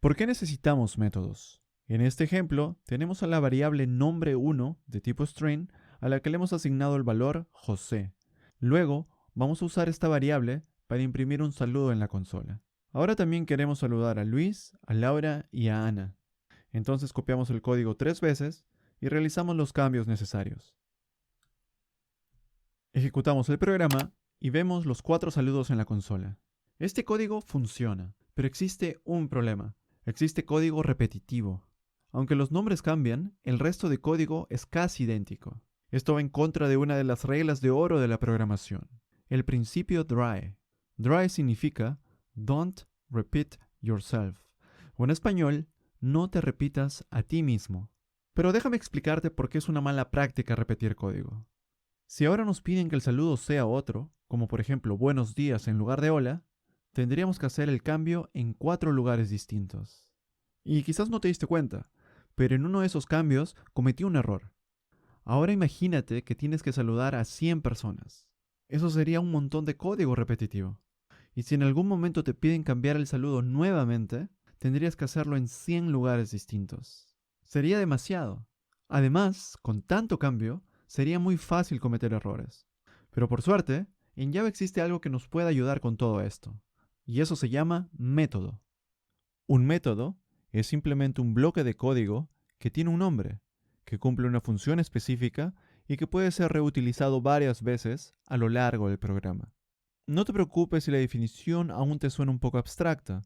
¿Por qué necesitamos métodos? En este ejemplo, tenemos a la variable nombre1 de tipo string a la que le hemos asignado el valor José. Luego, vamos a usar esta variable para imprimir un saludo en la consola. Ahora también queremos saludar a Luis, a Laura y a Ana. Entonces copiamos el código 3 veces y realizamos los cambios necesarios. Ejecutamos el programa y vemos los 4 saludos en la consola. Este código funciona, pero existe un problema. Existe código repetitivo. Aunque los nombres cambian, el resto de código es casi idéntico. Esto va en contra de una de las reglas de oro de la programación, el principio DRY. DRY significa Don't Repeat Yourself, o en español, no te repitas a ti mismo. Pero déjame explicarte por qué es una mala práctica repetir código. Si ahora nos piden que el saludo sea otro, como por ejemplo buenos días en lugar de hola, tendríamos que hacer el cambio en 4 lugares distintos. Y quizás no te diste cuenta, pero en uno de esos cambios cometí un error. Ahora imagínate que tienes que saludar a 100 personas. Eso sería un montón de código repetitivo. Y si en algún momento te piden cambiar el saludo nuevamente, tendrías que hacerlo en 100 lugares distintos. Sería demasiado. Además, con tanto cambio, sería muy fácil cometer errores. Pero por suerte, en Java existe algo que nos puede ayudar con todo esto. Y eso se llama método. Un método es simplemente un bloque de código que tiene un nombre, que cumple una función específica y que puede ser reutilizado varias veces a lo largo del programa. No te preocupes si la definición aún te suena un poco abstracta.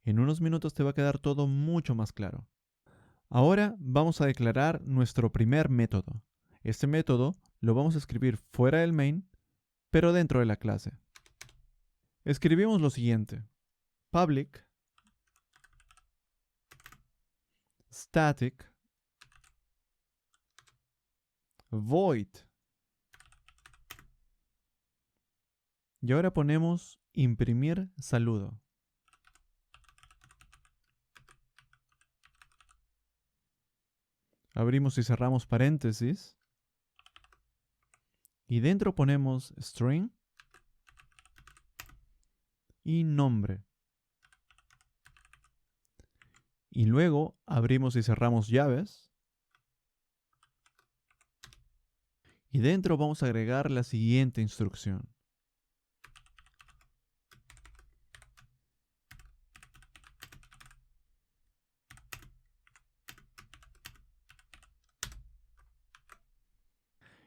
En unos minutos te va a quedar todo mucho más claro. Ahora vamos a declarar nuestro primer método. Este método lo vamos a escribir fuera del main, pero dentro de la clase. Escribimos lo siguiente: public static void. Y ahora ponemos imprimir saludo. Abrimos y cerramos paréntesis. Y dentro ponemos string y nombre. Y luego abrimos y cerramos llaves. Y dentro vamos a agregar la siguiente instrucción.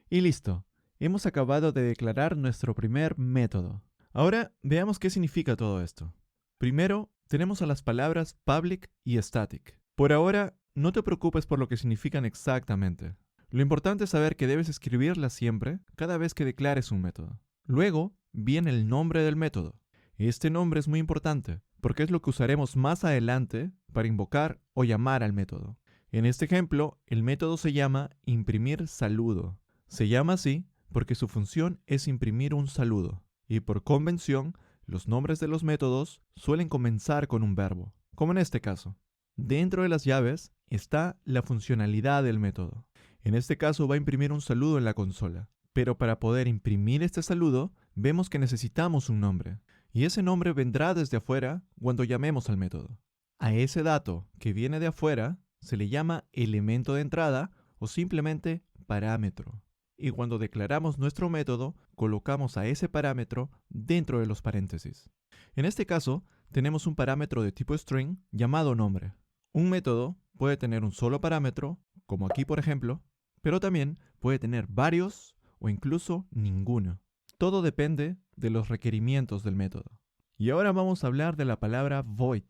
Y listo, hemos acabado de declarar nuestro primer método. Ahora veamos qué significa todo esto. Primero, tenemos a las palabras public y static. Por ahora, no te preocupes por lo que significan exactamente. Lo importante es saber que debes escribirlas siempre cada vez que declares un método. Luego, viene el nombre del método. Este nombre es muy importante porque es lo que usaremos más adelante para invocar o llamar al método. En este ejemplo, el método se llama imprimir saludo. Se llama así porque su función es imprimir un saludo, y por convención, los nombres de los métodos suelen comenzar con un verbo, como en este caso. Dentro de las llaves está la funcionalidad del método. En este caso va a imprimir un saludo en la consola, pero para poder imprimir este saludo, vemos que necesitamos un nombre, y ese nombre vendrá desde afuera cuando llamemos al método. A ese dato que viene de afuera se le llama elemento de entrada o simplemente parámetro. Y cuando declaramos nuestro método, colocamos a ese parámetro dentro de los paréntesis. En este caso, tenemos un parámetro de tipo string llamado nombre. Un método puede tener un solo parámetro, como aquí por ejemplo, pero también puede tener varios o incluso ninguno. Todo depende de los requerimientos del método. Y ahora vamos a hablar de la palabra void.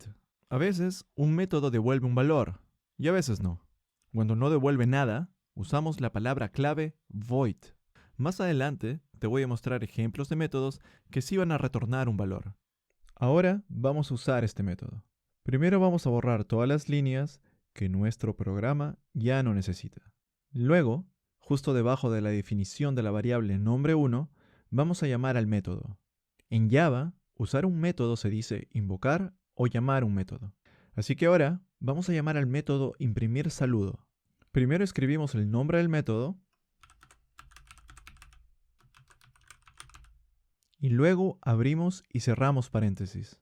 A veces un método devuelve un valor y a veces no. Cuando no devuelve nada, usamos la palabra clave void. Más adelante te voy a mostrar ejemplos de métodos que sí van a retornar un valor. Ahora vamos a usar este método. Primero vamos a borrar todas las líneas que nuestro programa ya no necesita. Luego, justo debajo de la definición de la variable nombre1, vamos a llamar al método. En Java, usar un método se dice invocar o llamar un método. Así que ahora vamos a llamar al método imprimir saludo. Primero escribimos el nombre del método y luego abrimos y cerramos paréntesis.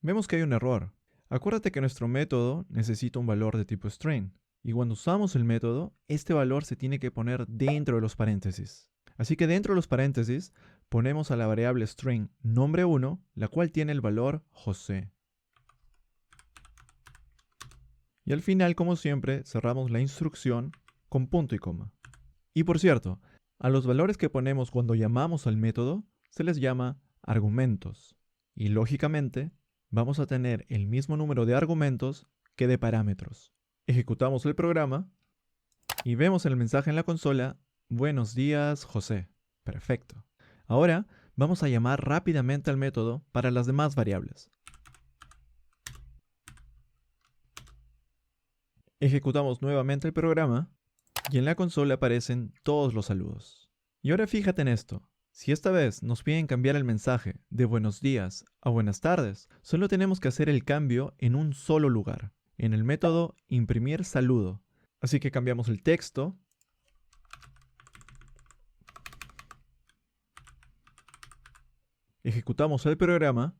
Vemos que hay un error. Acuérdate que nuestro método necesita un valor de tipo string. Y cuando usamos el método, este valor se tiene que poner dentro de los paréntesis. Así que dentro de los paréntesis ponemos a la variable string nombre1, la cual tiene el valor José. Y al final, como siempre, cerramos la instrucción con punto y coma. Y por cierto, a los valores que ponemos cuando llamamos al método se les llama argumentos. Y lógicamente, vamos a tener el mismo número de argumentos que de parámetros. Ejecutamos el programa y vemos el mensaje en la consola: Buenos días, José. Perfecto. Ahora vamos a llamar rápidamente al método para las demás variables. Ejecutamos nuevamente el programa y en la consola aparecen todos los saludos. Y ahora fíjate en esto. Si esta vez nos piden cambiar el mensaje de buenos días a buenas tardes, solo tenemos que hacer el cambio en un solo lugar, en el método imprimir saludo. Así que cambiamos el texto ejecutamos el programa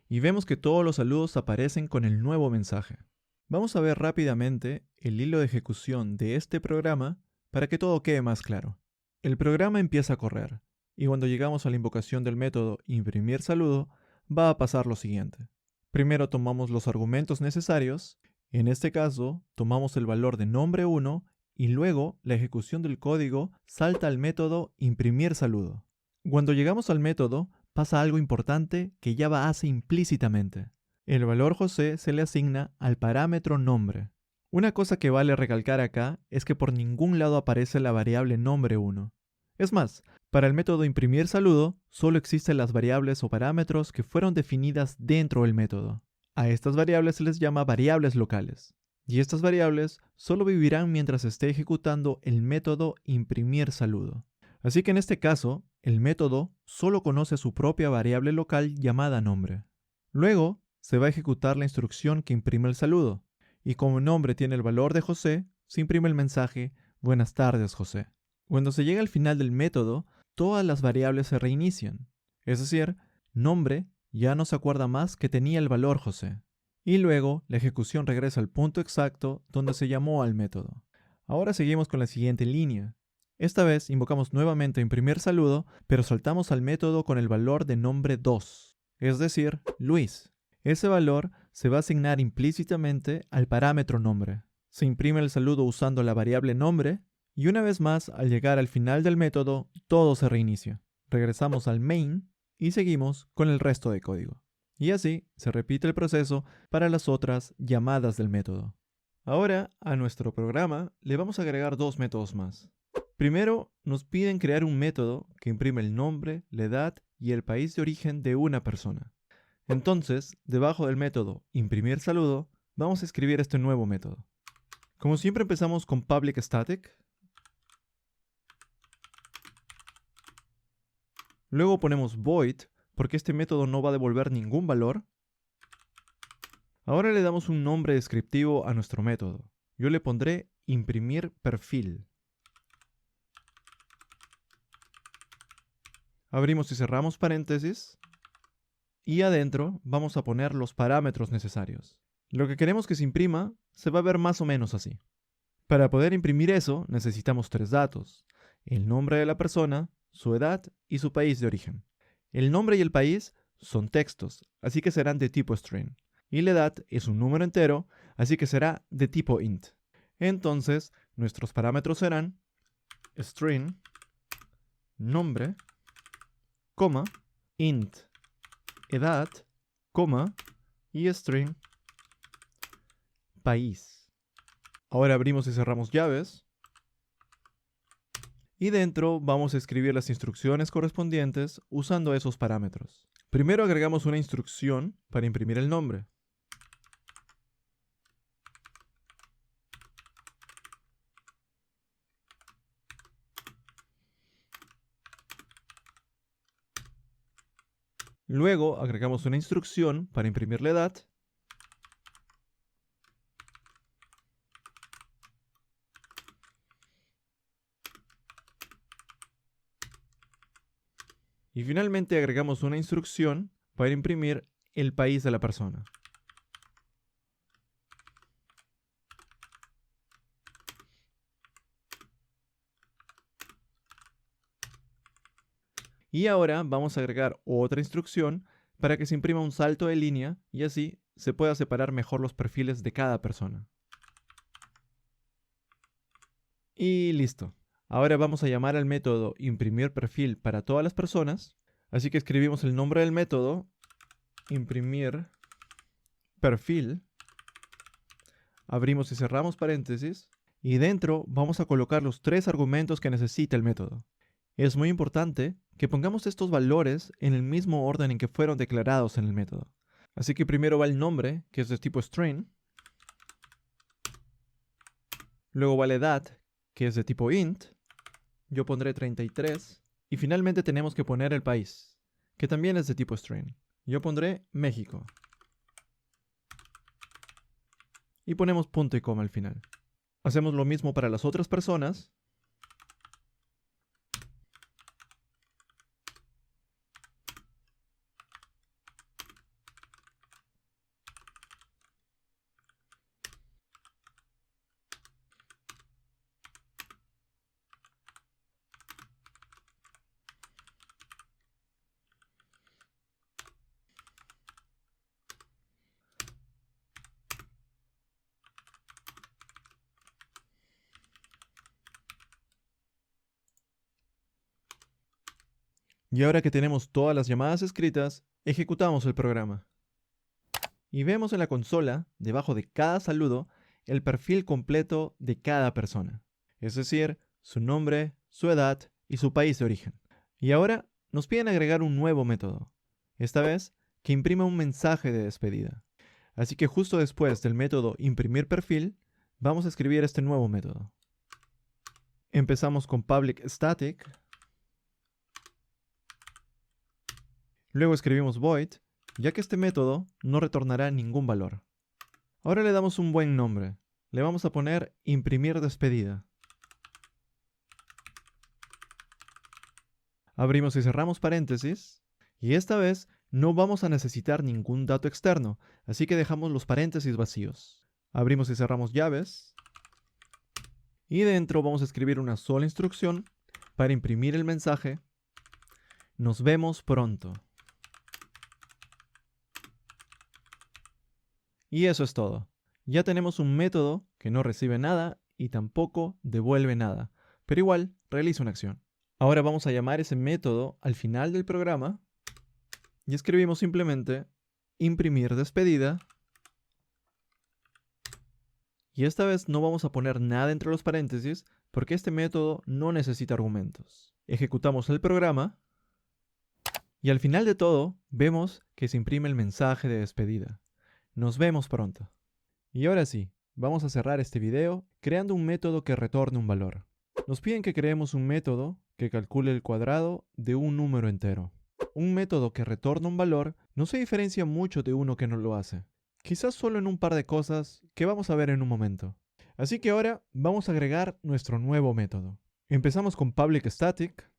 y vemos que todos los saludos aparecen con el nuevo mensaje. Vamos a ver rápidamente el hilo de ejecución de este programa para que todo quede más claro. El programa empieza a correr y cuando llegamos a la invocación del método imprimir saludo, va a pasar lo siguiente. Primero tomamos los argumentos necesarios, en este caso tomamos el valor de nombre1 y luego la ejecución del código salta al método imprimir saludo. Cuando llegamos al método, pasa algo importante que Java hace implícitamente. El valor José se le asigna al parámetro nombre. Una cosa que vale recalcar acá es que por ningún lado aparece la variable nombre1. Es más, para el método imprimir saludo, solo existen las variables o parámetros que fueron definidas dentro del método. A estas variables se les llama variables locales. Y estas variables solo vivirán mientras esté ejecutando el método imprimir saludo. Así que en este caso, el método solo conoce su propia variable local llamada nombre. Luego, se va a ejecutar la instrucción que imprime el saludo, y como nombre tiene el valor de José, se imprime el mensaje Buenas tardes, José. Cuando se llega al final del método, todas las variables se reinician. Es decir, nombre ya no se acuerda más que tenía el valor José. Y luego, la ejecución regresa al punto exacto donde se llamó al método. Ahora seguimos con la siguiente línea. Esta vez invocamos nuevamente imprimir saludo, pero saltamos al método con el valor de nombre 2, es decir, Luis. Ese valor se va a asignar implícitamente al parámetro nombre. Se imprime el saludo usando la variable nombre y una vez más, al llegar al final del método, todo se reinicia. Regresamos al main y seguimos con el resto de código. Y así se repite el proceso para las otras llamadas del método. Ahora, a nuestro programa le vamos a agregar dos métodos más. Primero, nos piden crear un método que imprime el nombre, la edad y el país de origen de una persona. Entonces, debajo del método imprimir saludo, vamos a escribir este nuevo método. Como siempre empezamos con public static. Luego ponemos void, porque este método no va a devolver ningún valor. Ahora le damos un nombre descriptivo a nuestro método. Yo le pondré imprimir perfil. Abrimos y cerramos paréntesis. Y adentro vamos a poner los parámetros necesarios. Lo que queremos que se imprima se va a ver más o menos así. Para poder imprimir eso necesitamos tres datos: el nombre de la persona, su edad y su país de origen. El nombre y el país son textos, así que serán de tipo string. Y la edad es un número entero, así que será de tipo int. Entonces, nuestros parámetros serán string, nombre, coma, int, edad, coma, y string, país. Ahora abrimos y cerramos llaves. Y dentro vamos a escribir las instrucciones correspondientes usando esos parámetros. Primero agregamos una instrucción para imprimir el nombre. Luego agregamos una instrucción para imprimir la edad. Y finalmente agregamos una instrucción para imprimir el país de la persona. Y ahora vamos a agregar otra instrucción para que se imprima un salto de línea y así se pueda separar mejor los perfiles de cada persona. Y listo. Ahora vamos a llamar al método imprimir perfil para todas las personas. Así que escribimos el nombre del método, imprimir perfil. Abrimos y cerramos paréntesis. Y dentro vamos a colocar los 3 argumentos que necesita el método. Es muy importante que pongamos estos valores en el mismo orden en que fueron declarados en el método. Así que primero va el nombre, que es de tipo string. Luego va la edad, que es de tipo int. Yo pondré 33. Y finalmente tenemos que poner el país, que también es de tipo string. Yo pondré México. Y ponemos punto y coma al final. Hacemos lo mismo para las otras personas. Y ahora que tenemos todas las llamadas escritas, ejecutamos el programa. Y vemos en la consola, debajo de cada saludo, el perfil completo de cada persona. Es decir, su nombre, su edad y su país de origen. Y ahora nos piden agregar un nuevo método. Esta vez, que imprima un mensaje de despedida. Así que justo después del método imprimir perfil, vamos a escribir este nuevo método. Empezamos con public static. Luego escribimos void, ya que este método no retornará ningún valor. Ahora le damos un buen nombre. Le vamos a poner imprimir despedida. Abrimos y cerramos paréntesis. Y esta vez no vamos a necesitar ningún dato externo, así que dejamos los paréntesis vacíos. Abrimos y cerramos llaves. Y dentro vamos a escribir una sola instrucción para imprimir el mensaje. Nos vemos pronto. Y eso es todo. Ya tenemos un método que no recibe nada y tampoco devuelve nada, pero igual realiza una acción. Ahora vamos a llamar ese método al final del programa y escribimos simplemente imprimir despedida. Y esta vez no vamos a poner nada entre los paréntesis porque este método no necesita argumentos. Ejecutamos el programa y al final de todo vemos que se imprime el mensaje de despedida. Nos vemos pronto. Y ahora sí, vamos a cerrar este video creando un método que retorne un valor. Nos piden que creemos un método que calcule el cuadrado de un número entero. Un método que retorna un valor no se diferencia mucho de uno que no lo hace. Quizás solo en un par de cosas que vamos a ver en un momento. Así que ahora vamos a agregar nuestro nuevo método. Empezamos con public static.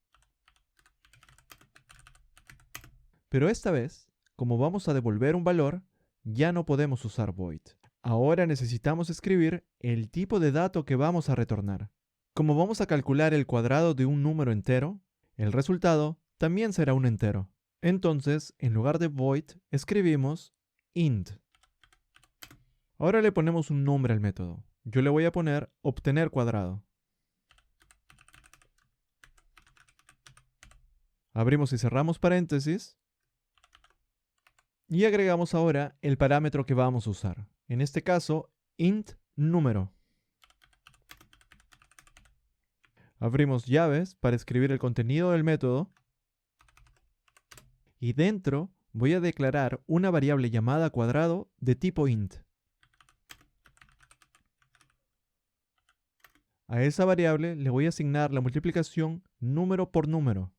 Pero esta vez, como vamos a devolver un valor, ya no podemos usar void. Ahora necesitamos escribir el tipo de dato que vamos a retornar. Como vamos a calcular el cuadrado de un número entero, el resultado también será un entero. Entonces, en lugar de void, escribimos int. Ahora le ponemos un nombre al método. Yo le voy a poner obtener cuadrado. Abrimos y cerramos paréntesis. Y agregamos ahora el parámetro que vamos a usar. En este caso, int número. Abrimos llaves para escribir el contenido del método. Y dentro voy a declarar una variable llamada cuadrado de tipo int. A esa variable le voy a asignar la multiplicación número por número.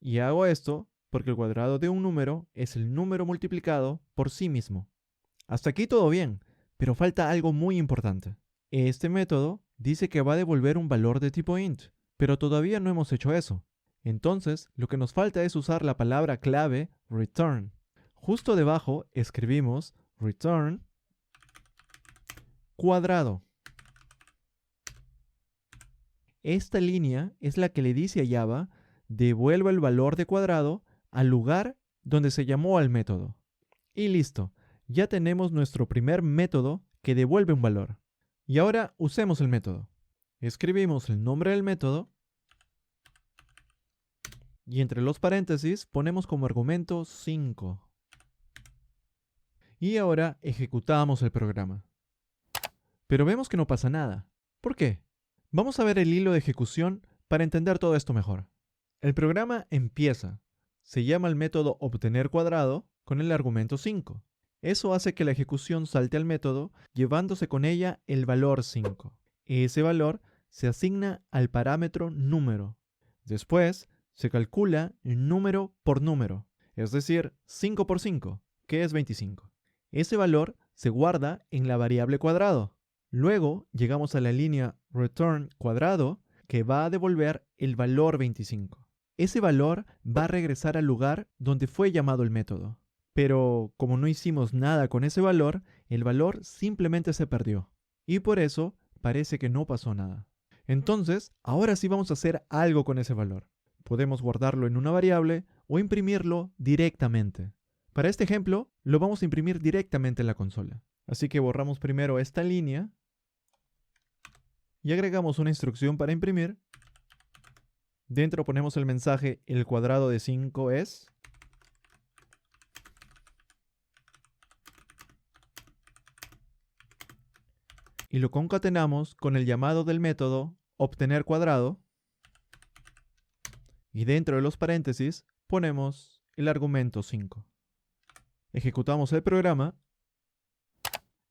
Y hago esto porque el cuadrado de un número es el número multiplicado por sí mismo. Hasta aquí todo bien, pero falta algo muy importante. Este método dice que va a devolver un valor de tipo int, pero todavía no hemos hecho eso. Entonces, lo que nos falta es usar la palabra clave return. Justo debajo escribimos return cuadrado. esta línea es la que le dice a Java, devuelva el valor de cuadrado al lugar donde se llamó al método. Y listo, ya tenemos nuestro primer método que devuelve un valor. Y ahora usemos el método. Escribimos el nombre del método y entre los paréntesis ponemos como argumento 5. Y ahora ejecutamos el programa. Pero vemos que no pasa nada. ¿Por qué? Vamos a ver el hilo de ejecución para entender todo esto mejor. El programa empieza. Se llama el método obtener cuadrado con el argumento 5. Eso hace que la ejecución salte al método llevándose con ella el valor 5. Ese valor se asigna al parámetro número. Después se calcula número por número, es decir, 5 por 5, que es 25. Ese valor se guarda en la variable cuadrado. Luego llegamos a la línea return cuadrado que va a devolver el valor 25. Ese valor va a regresar al lugar donde fue llamado el método. Pero como no hicimos nada con ese valor, el valor simplemente se perdió. Y por eso parece que no pasó nada. Entonces, ahora sí vamos a hacer algo con ese valor. Podemos guardarlo en una variable o imprimirlo directamente. Para este ejemplo, lo vamos a imprimir directamente en la consola. Así que borramos primero esta línea y agregamos una instrucción para imprimir. Dentro ponemos el mensaje el cuadrado de 5 es. Y lo concatenamos con el llamado del método obtener cuadrado. Y dentro de los paréntesis ponemos el argumento 5. Ejecutamos el programa.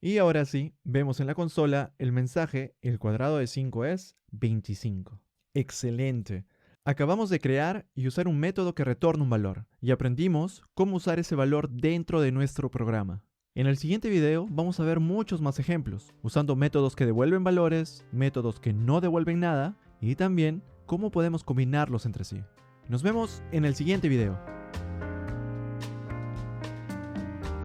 Y ahora sí, vemos en la consola el mensaje el cuadrado de 5 es 25. ¡Excelente! Acabamos de crear y usar un método que retorna un valor. Y aprendimos cómo usar ese valor dentro de nuestro programa. En el siguiente video vamos a ver muchos más ejemplos, usando métodos que devuelven valores, métodos que no devuelven nada, y también cómo podemos combinarlos entre sí. Nos vemos en el siguiente video.